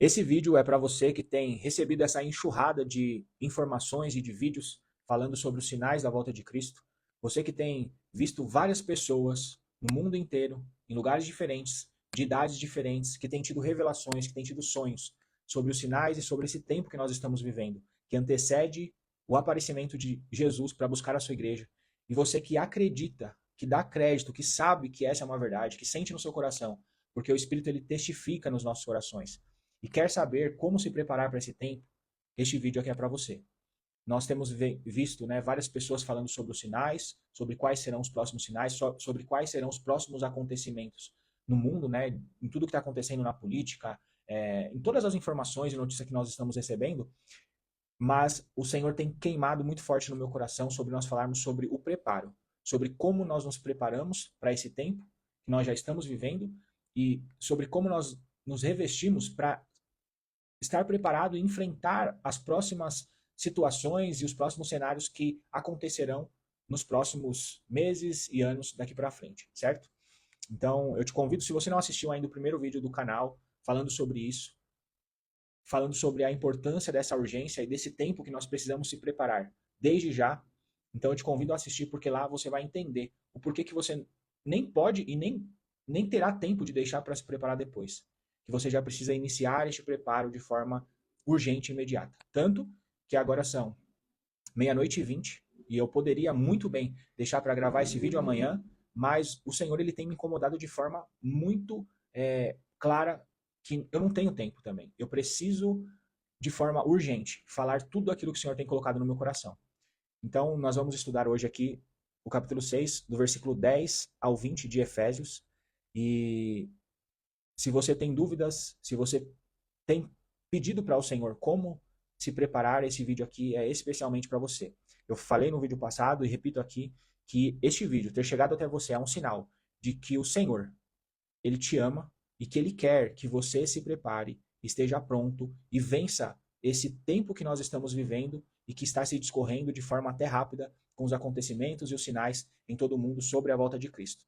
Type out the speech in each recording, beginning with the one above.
Esse vídeo é para você que tem recebido essa enxurrada de informações e de vídeos falando sobre os sinais da volta de Cristo. Você que tem visto várias pessoas no mundo inteiro, em lugares diferentes, de idades diferentes, que tem tido revelações, que tem tido sonhos sobre os sinais e sobre esse tempo que nós estamos vivendo, que antecede o aparecimento de Jesus para buscar a sua igreja. E você que acredita, que dá crédito, que sabe que essa é uma verdade, que sente no seu coração, porque o Espírito ele testifica nos nossos corações e quer saber como se preparar para esse tempo, este vídeo aqui é para você. Nós temos visto, né, várias pessoas falando sobre os sinais, sobre quais serão os próximos sinais, sobre quais serão os próximos acontecimentos no mundo, né, em tudo que está acontecendo na política, em todas as informações e notícias que nós estamos recebendo, mas o Senhor tem queimado muito forte no meu coração sobre nós falarmos sobre o preparo, sobre como nós nos preparamos para esse tempo que nós já estamos vivendo e sobre como nós nos revestimos para estar preparado e enfrentar as próximas situações e os próximos cenários que acontecerão nos próximos meses e anos daqui para frente, certo? Então, eu te convido, se você não assistiu ainda o primeiro vídeo do canal falando sobre isso, falando sobre a importância dessa urgência e desse tempo que nós precisamos se preparar desde já, então eu te convido a assistir porque lá você vai entender o porquê que você nem pode e nem terá tempo de deixar para se preparar depois. Que você já precisa iniciar este preparo de forma urgente e imediata. Tanto que agora são 00h20 e eu poderia muito bem deixar para gravar esse vídeo amanhã, mas o Senhor ele tem me incomodado de forma muito clara que eu não tenho tempo também. Eu preciso, de forma urgente, falar tudo aquilo que o Senhor tem colocado no meu coração. Então, nós vamos estudar hoje aqui o capítulo 6, do versículo 10 ao 20 de Efésios. E se você tem dúvidas, se você tem pedido para o Senhor como se preparar, esse vídeo aqui é especialmente para você. Eu falei no vídeo passado e repito aqui que este vídeo ter chegado até você é um sinal de que o Senhor, ele te ama e que ele quer que você se prepare, esteja pronto e vença esse tempo que nós estamos vivendo e que está se discorrendo de forma até rápida com os acontecimentos e os sinais em todo o mundo sobre a volta de Cristo.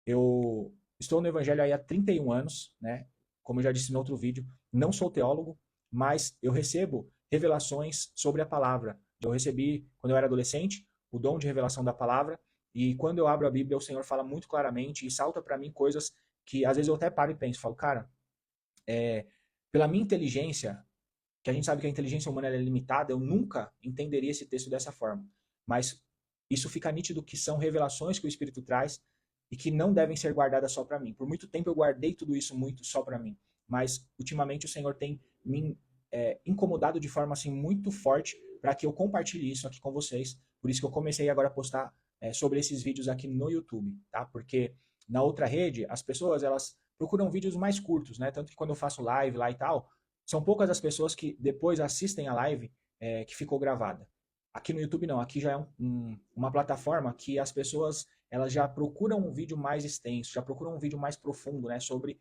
Eu estou no Evangelho aí há 31 anos, né? Como eu já disse no outro vídeo, não sou teólogo, mas eu recebo revelações sobre a palavra. Eu recebi, quando eu era adolescente, o dom de revelação da palavra, e quando eu abro a Bíblia, o Senhor fala muito claramente e salta para mim coisas que às vezes eu até paro e penso, falo, cara, pela minha inteligência, que a gente sabe que a inteligência humana é limitada, eu nunca entenderia esse texto dessa forma. Mas isso fica nítido que são revelações que o Espírito traz e que não devem ser guardadas só para mim. Por muito tempo eu guardei tudo isso muito só para mim, mas ultimamente o Senhor tem me incomodado de forma assim muito forte para que eu compartilhe isso aqui com vocês. Por isso que eu comecei agora a postar sobre esses vídeos aqui no YouTube, tá? Porque na outra rede as pessoas elas procuram vídeos mais curtos, né? Tanto que quando eu faço live lá e tal, são poucas as pessoas que depois assistem a live que ficou gravada. Aqui no YouTube não, aqui já é uma plataforma que as pessoas elas já procuram um vídeo mais extenso, já procuram um vídeo mais profundo, né, sobre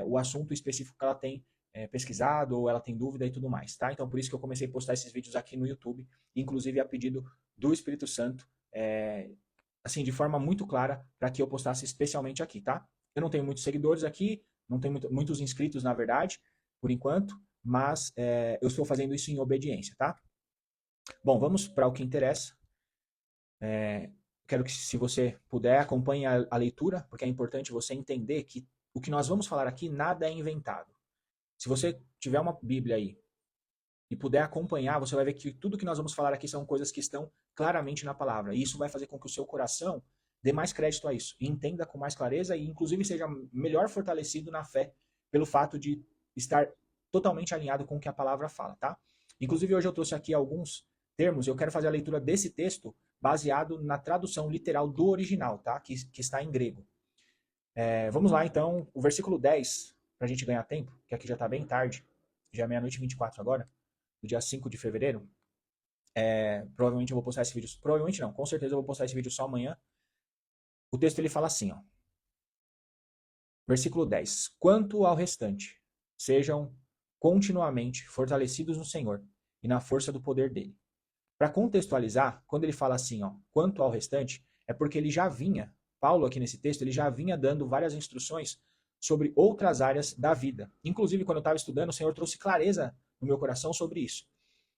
o assunto específico que ela tem pesquisado ou ela tem dúvida e tudo mais, tá? Então por isso que eu comecei a postar esses vídeos aqui no YouTube, inclusive a pedido do Espírito Santo, assim, de forma muito clara, para que eu postasse especialmente aqui, tá? Eu não tenho muitos seguidores aqui, não tenho muitos inscritos, na verdade, por enquanto, mas eu estou fazendo isso em obediência, tá? Bom, vamos para o que interessa. Quero que, se você puder, acompanhe a leitura, porque é importante você entender que o que nós vamos falar aqui, nada é inventado. Se você tiver uma Bíblia aí e puder acompanhar, você vai ver que tudo que nós vamos falar aqui são coisas que estão claramente na palavra. E isso vai fazer com que o seu coração dê mais crédito a isso, e entenda com mais clareza e inclusive seja melhor fortalecido na fé pelo fato de estar totalmente alinhado com o que a palavra fala, tá? Inclusive hoje eu trouxe aqui alguns termos, eu quero fazer a leitura desse texto baseado na tradução literal do original, tá? Que está em grego. Vamos lá então, o versículo 10, para a gente ganhar tempo, que aqui já está bem tarde, já é 00h24 agora, do dia 5 de fevereiro. Provavelmente eu vou postar esse vídeo, provavelmente não, com certeza eu vou postar esse vídeo só amanhã. O texto ele fala assim, ó. Versículo 10. Quanto ao restante, sejam continuamente fortalecidos no Senhor e na força do poder dele. Para contextualizar, quando ele fala assim, ó, quanto ao restante, é porque ele já vinha, Paulo aqui nesse texto, ele já vinha dando várias instruções sobre outras áreas da vida. Inclusive, quando eu estava estudando, o Senhor trouxe clareza no meu coração sobre isso.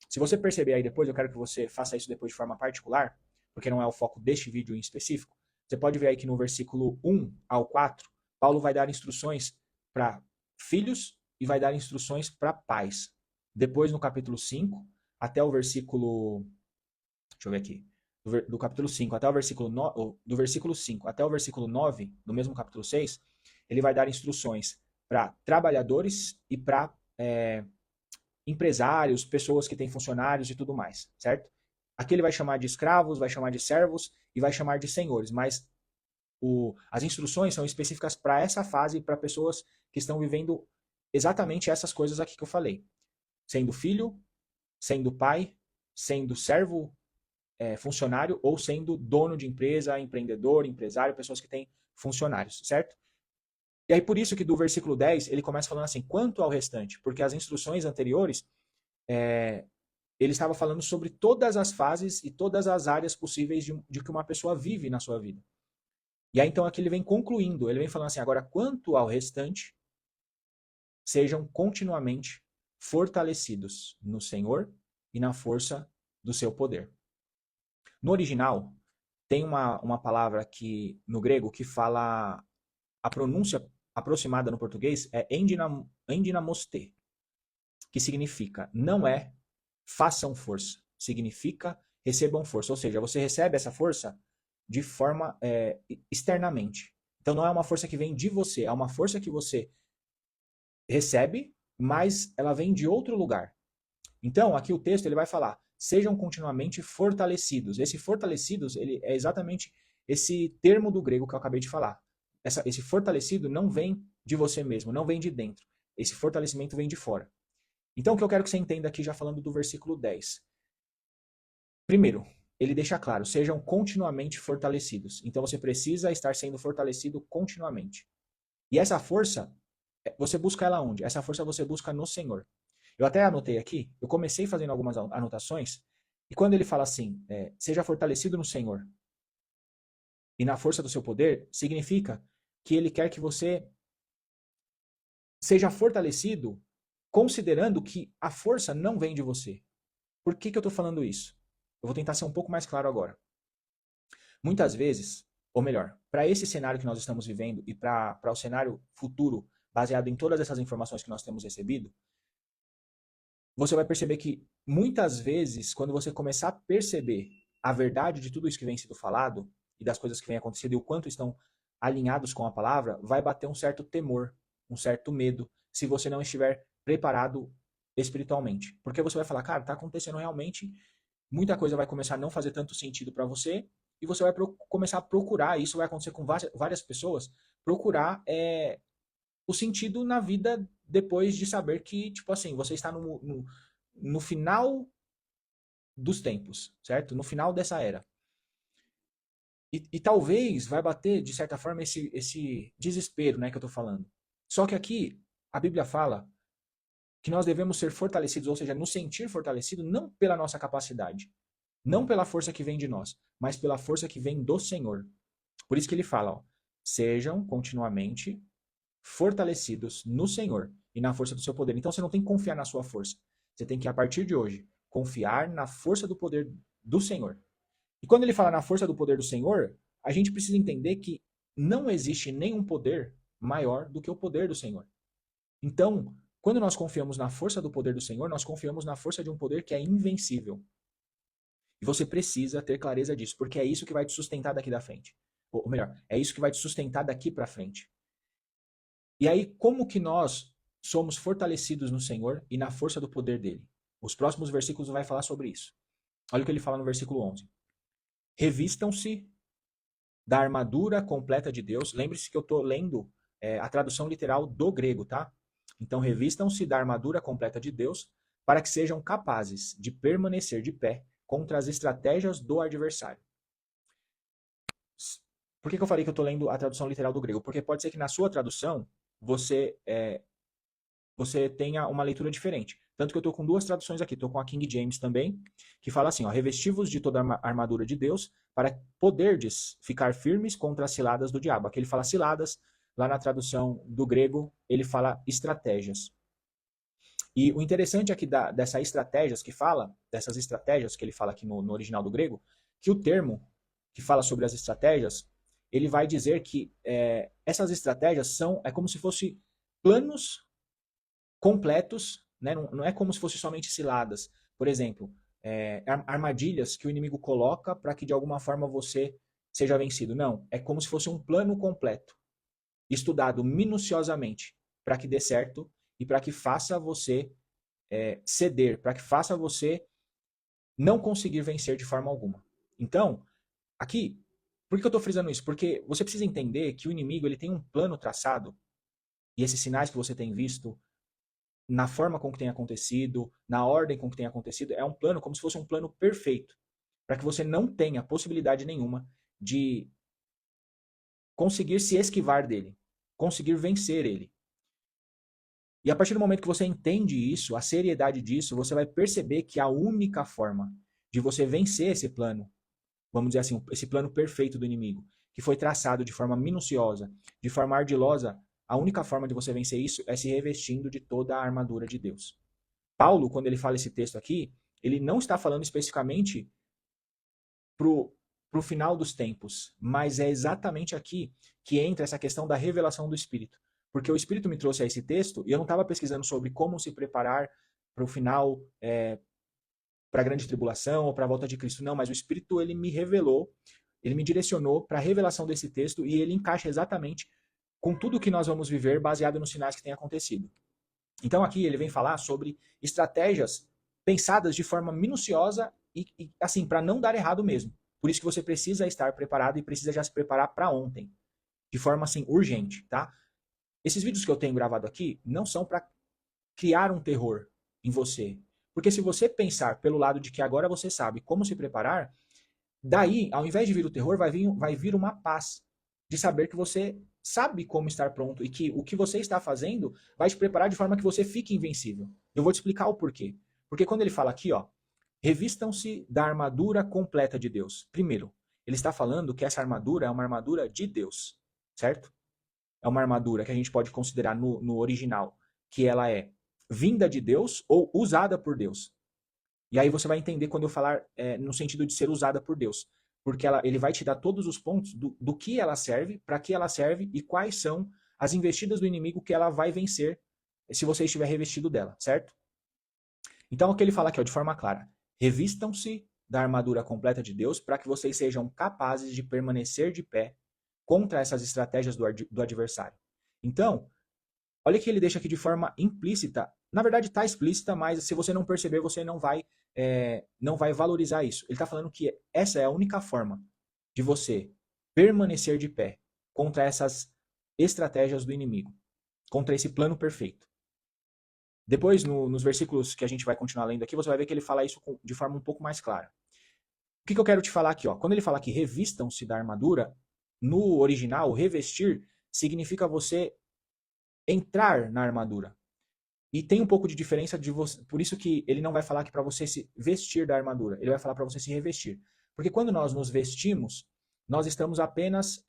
Se você perceber aí depois, eu quero que você faça isso depois de forma particular, porque não é o foco deste vídeo em específico. Você pode ver aí que no versículo 1 ao 4, Paulo vai dar instruções para filhos e vai dar instruções para pais. Depois, no capítulo 5, até o versículo... Deixa eu ver aqui. Do capítulo 5 até o versículo 9, do versículo 5 até o versículo 9, no mesmo capítulo 6, ele vai dar instruções para trabalhadores e para empresários, pessoas que têm funcionários e tudo mais, certo? Aqui ele vai chamar de escravos, vai chamar de servos e vai chamar de senhores, mas as instruções são específicas para essa fase, para pessoas que estão vivendo exatamente essas coisas aqui que eu falei. Sendo filho, sendo pai, sendo servo, funcionário, ou sendo dono de empresa, empreendedor, empresário, pessoas que têm funcionários, certo? E aí por isso que do versículo 10 ele começa falando assim, quanto ao restante, porque as instruções anteriores, ele estava falando sobre todas as fases e todas as áreas possíveis de que uma pessoa vive na sua vida. E aí então aqui ele vem concluindo, ele vem falando assim, agora quanto ao restante, sejam continuamente fortalecidos no Senhor e na força do seu poder. No original, tem uma palavra que, no grego que fala, a pronúncia aproximada no português é endinamoste, que significa, não é façam força, significa recebam força, ou seja, você recebe essa força de forma externamente. Então não é uma força que vem de você, é uma força que você recebe, mas ela vem de outro lugar. Então aqui o texto ele vai falar, sejam continuamente fortalecidos. Esse fortalecidos ele é exatamente esse termo do grego que eu acabei de falar. Esse fortalecido não vem de você mesmo, não vem de dentro. Esse fortalecimento vem de fora. Então o que eu quero que você entenda aqui já falando do versículo 10. Primeiro, ele deixa claro, sejam continuamente fortalecidos. Então você precisa estar sendo fortalecido continuamente. E essa força, você busca ela onde? Essa força você busca no Senhor. Eu até anotei aqui, eu comecei fazendo algumas anotações, e quando ele fala assim, seja fortalecido no Senhor e na força do seu poder, significa que ele quer que você seja fortalecido considerando que a força não vem de você. Por que eu estou falando isso? Eu vou tentar ser um pouco mais claro agora. Muitas vezes, ou melhor, para esse cenário que nós estamos vivendo e para o cenário futuro, baseado em todas essas informações que nós temos recebido, você vai perceber que muitas vezes, quando você começar a perceber a verdade de tudo isso que vem sendo falado e das coisas que vem acontecendo e o quanto estão alinhados com a palavra, vai bater um certo temor, um certo medo, se você não estiver preparado espiritualmente. Porque você vai falar, cara, está acontecendo realmente, muita coisa vai começar a não fazer tanto sentido para você e você vai começar a procurar, isso vai acontecer com várias pessoas, procurar o sentido na vida depois de saber que, tipo assim, você está no final dos tempos, certo? No final dessa era. E talvez vai bater, de certa forma, esse desespero, né, que eu tô falando. Só que aqui, a Bíblia fala que nós devemos ser fortalecidos, ou seja, nos sentir fortalecidos não pela nossa capacidade, não pela força que vem de nós, mas pela força que vem do Senhor. Por isso que ele fala, ó, sejam continuamente fortalecidos no Senhor e na força do seu poder. Então você não tem que confiar na sua força. Você tem que, a partir de hoje, confiar na força do poder do Senhor. E quando ele fala na força do poder do Senhor, a gente precisa entender que não existe nenhum poder maior do que o poder do Senhor. Então, quando nós confiamos na força do poder do Senhor, nós confiamos na força de um poder que é invencível. E você precisa ter clareza disso, porque é isso que vai te sustentar daqui da frente. Ou melhor, é isso que vai te sustentar daqui para frente. E aí, como que nós somos fortalecidos no Senhor e na força do poder dele? Os próximos versículos vai falar sobre isso. Olha o que ele fala no versículo 11. Revistam-se da armadura completa de Deus. Lembre-se que eu estou lendo a tradução literal do grego, tá? Então, revistam-se da armadura completa de Deus para que sejam capazes de permanecer de pé contra as estratégias do adversário. Por que eu falei que eu estou lendo a tradução literal do grego? Porque pode ser que na sua tradução você tenha uma leitura diferente. Tanto que eu estou com duas traduções aqui. Estou com a King James também, que fala assim, ó, revesti-vos de toda a armadura de Deus para poderdes ficar firmes contra as ciladas do diabo. Aqui ele fala ciladas, lá na tradução do grego, ele fala estratégias. E o interessante aqui dessas estratégias que ele fala aqui no original do grego, que o termo que fala sobre as estratégias, ele vai dizer que essas estratégias é como se fossem planos completos, né? Não é como se fossem somente ciladas. Por exemplo, armadilhas que o inimigo coloca para que de alguma forma você seja vencido. Não, é como se fosse um plano completo, estudado minuciosamente, para que dê certo e para que faça você ceder, para que faça você não conseguir vencer de forma alguma. Então, aqui, por que eu estou frisando isso? Porque você precisa entender que o inimigo ele tem um plano traçado, e esses sinais que você tem visto, na forma com que tem acontecido, na ordem com que tem acontecido, é um plano como se fosse um plano perfeito, para que você não tenha possibilidade nenhuma de conseguir se esquivar dele, conseguir vencer ele. E a partir do momento que você entende isso, a seriedade disso, você vai perceber que a única forma de você vencer esse plano, vamos dizer assim, esse plano perfeito do inimigo, que foi traçado de forma minuciosa, de forma ardilosa, a única forma de você vencer isso é se revestindo de toda a armadura de Deus. Paulo, quando ele fala esse texto aqui, ele não está falando especificamente pro final dos tempos, mas é exatamente aqui que entra essa questão da revelação do Espírito. Porque o Espírito me trouxe a esse texto e eu não estava pesquisando sobre como se preparar para o final, para a grande tribulação ou para a volta de Cristo. Não, mas o Espírito ele me revelou, ele me direcionou para a revelação desse texto e ele encaixa exatamente com tudo que nós vamos viver baseado nos sinais que têm acontecido. Então aqui ele vem falar sobre estratégias pensadas de forma minuciosa e assim, para não dar errado mesmo. Por isso que você precisa estar preparado e precisa já se preparar para ontem, de forma assim urgente, tá? Esses vídeos que eu tenho gravado aqui não são para criar um terror em você. Porque se você pensar pelo lado de que agora você sabe como se preparar, daí, ao invés de vir o terror, vai vir uma paz de saber que você sabe como estar pronto e que o que você está fazendo vai te preparar de forma que você fique invencível. Eu vou te explicar o porquê. Porque quando ele fala aqui, ó, revistam-se da armadura completa de Deus. Primeiro, ele está falando que essa armadura é uma armadura de Deus, certo? É uma armadura que a gente pode considerar no original que ela é vinda de Deus ou usada por Deus. E aí você vai entender quando eu falar no sentido de ser usada por Deus. Porque ele vai te dar todos os pontos do que ela serve, para que ela serve e quais são as investidas do inimigo que ela vai vencer se você estiver revestido dela, certo? Então o que ele fala aqui, ó, de forma clara. Revistam-se da armadura completa de Deus para que vocês sejam capazes de permanecer de pé contra essas estratégias do adversário. Então, olha que ele deixa aqui de forma implícita. Na verdade está explícita, mas se você não perceber, você não vai valorizar isso. Ele está falando que essa é a única forma de você permanecer de pé contra essas estratégias do inimigo, contra esse plano perfeito. Depois, nos versículos que a gente vai continuar lendo aqui, você vai ver que ele fala isso de forma um pouco mais clara. O que eu quero te falar aqui? Ó? Quando ele fala que revistam-se da armadura, no original, revestir significa você entrar na armadura. E tem um pouco de diferença de você, por isso que ele não vai falar que para você se vestir da armadura, ele vai falar para você se revestir. Porque quando nós nos vestimos, nós estamos apenas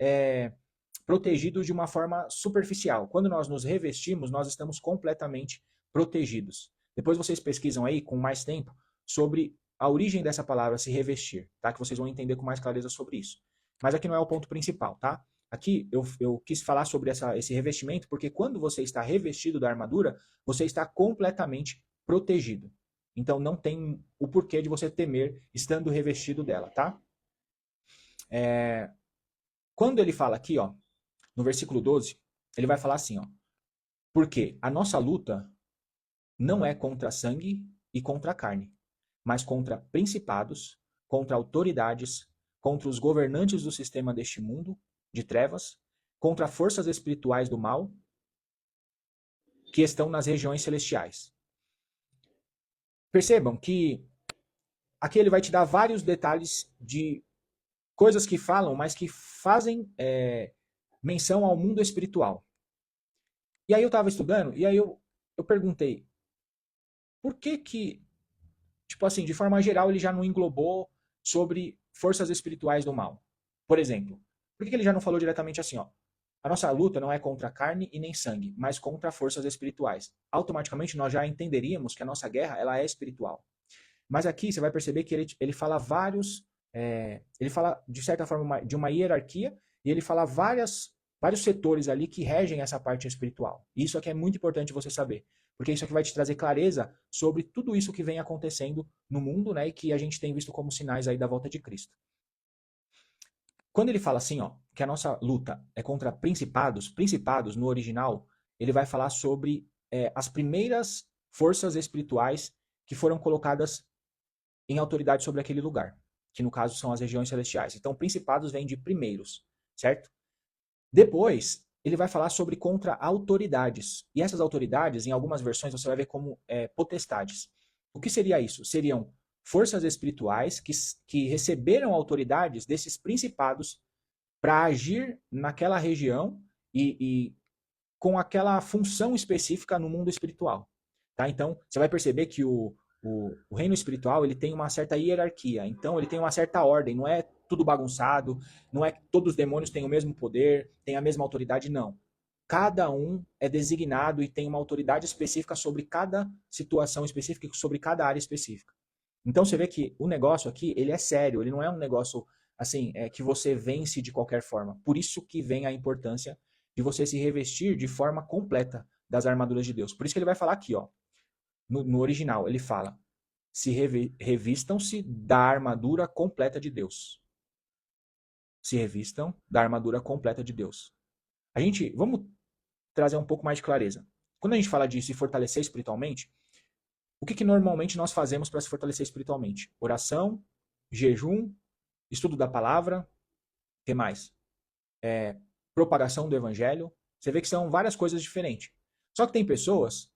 protegidos de uma forma superficial. Quando nós nos revestimos, nós estamos completamente protegidos. Depois vocês pesquisam aí com mais tempo sobre a origem dessa palavra se revestir, tá? Que vocês vão entender com mais clareza sobre isso. Mas aqui não é o ponto principal, tá? Aqui eu quis falar sobre esse revestimento porque quando você está revestido da armadura, você está completamente protegido. Então não tem o porquê de você temer estando revestido dela, tá? Quando ele fala aqui, ó, no versículo 12, ele vai falar assim, ó, porque a nossa luta não é contra sangue e contra carne, mas contra principados, contra autoridades, contra os governantes do sistema deste mundo, de trevas, contra forças espirituais do mal que estão nas regiões celestiais. Percebam que aqui ele vai te dar vários detalhes de coisas que falam, mas que fazem menção ao mundo espiritual. E aí eu estava estudando, e aí eu perguntei, por que, tipo assim, de forma geral, ele já não englobou sobre forças espirituais do mal? Por exemplo, por que ele já não falou diretamente assim, ó? a nossa luta não é contra carne e nem sangue, mas contra forças espirituais. Automaticamente nós já entenderíamos que a nossa guerra ela é espiritual. Mas aqui você vai perceber que ele fala ele fala de certa forma de uma hierarquia e ele fala vários setores ali que regem essa parte espiritual. Isso aqui é muito importante você saber, porque isso aqui vai te trazer clareza sobre tudo isso que vem acontecendo no mundo, né, e que a gente tem visto como sinais aí da volta de Cristo. Quando ele fala assim, ó, que a nossa luta é contra principados no original, ele vai falar sobre as primeiras forças espirituais que foram colocadas em autoridade sobre aquele lugar, que no caso são as regiões celestiais. Então, principados vem de primeiros, certo? Depois, ele vai falar sobre contra autoridades. E essas autoridades, em algumas versões, você vai ver como potestades. O que seria isso? Seriam forças espirituais que receberam autoridades desses principados para agir naquela região e com aquela função específica no mundo espiritual. Tá? Então, você vai perceber que o reino espiritual ele tem uma certa hierarquia, então ele tem uma certa ordem, não é tudo bagunçado, não é que todos os demônios têm o mesmo poder, têm a mesma autoridade, não. Cada um é designado e tem uma autoridade específica sobre cada situação específica, sobre cada área específica. Então você vê que o negócio aqui, ele é sério, ele não é um negócio assim, que você vence de qualquer forma. Por isso que vem a importância de você se revestir de forma completa das armaduras de Deus. Por isso que ele vai falar aqui, ó, no original, ele fala, se revistam-se da armadura completa de Deus. Se revistam da armadura completa de Deus. Vamos trazer um pouco mais de clareza. Quando a gente fala de se fortalecer espiritualmente, o que normalmente nós fazemos para se fortalecer espiritualmente? Oração, jejum, estudo da palavra, o que mais? Propagação do evangelho. Você vê que são várias coisas diferentes. Só que tem pessoas,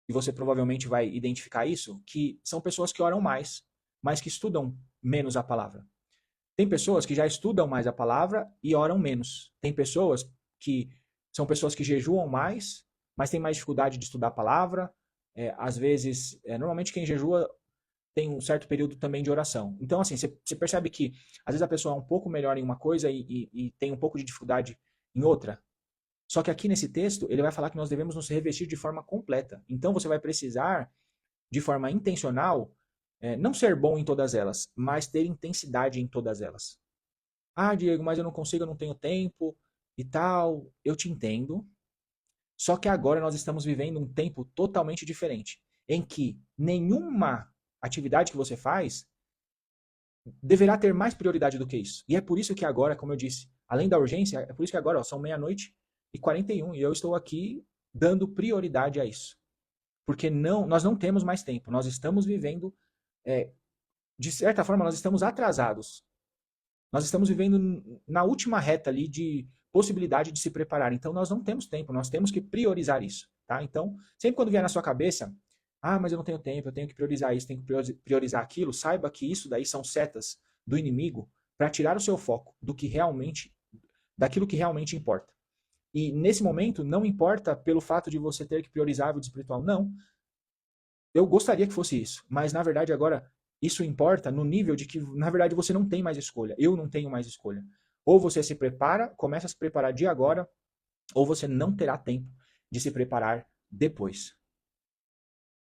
e você provavelmente vai identificar isso, que são pessoas que oram mais, mas que estudam menos a palavra. Tem pessoas que já estudam mais a palavra e oram menos. Tem pessoas que são pessoas que jejuam mais, mas têm mais dificuldade de estudar a palavra. Às vezes, normalmente quem jejua tem um certo período também de oração. Então, assim, você percebe que às vezes a pessoa é um pouco melhor em uma coisa e tem um pouco de dificuldade em outra. Só que aqui nesse texto, ele vai falar que nós devemos nos revestir de forma completa. Então, você vai precisar, de forma intencional, não ser bom em todas elas, mas ter intensidade em todas elas. Ah, Diego, mas eu não consigo, eu não tenho tempo e tal. Eu te entendo. Só que agora nós estamos vivendo um tempo totalmente diferente, em que nenhuma atividade que você faz deverá ter mais prioridade do que isso. E é por isso que agora, como eu disse, além da urgência, é por isso que agora são 00:41 e eu estou aqui dando prioridade a isso. Porque nós não temos mais tempo, nós estamos vivendo, de certa forma, nós estamos atrasados. Nós estamos vivendo na última reta ali de possibilidade de se preparar. Então nós não temos tempo, nós temos que priorizar isso. Tá? Então, sempre quando vier na sua cabeça, mas eu não tenho tempo, eu tenho que priorizar isso, tenho que priorizar aquilo, saiba que isso daí são setas do inimigo para tirar o seu foco daquilo que realmente importa. E nesse momento, não importa pelo fato de você ter que priorizar a vida espiritual. Não. Eu gostaria que fosse isso. Mas, na verdade, agora, isso importa no nível de que, na verdade, você não tem mais escolha. Eu não tenho mais escolha. Ou você se prepara, começa a se preparar de agora, ou você não terá tempo de se preparar depois.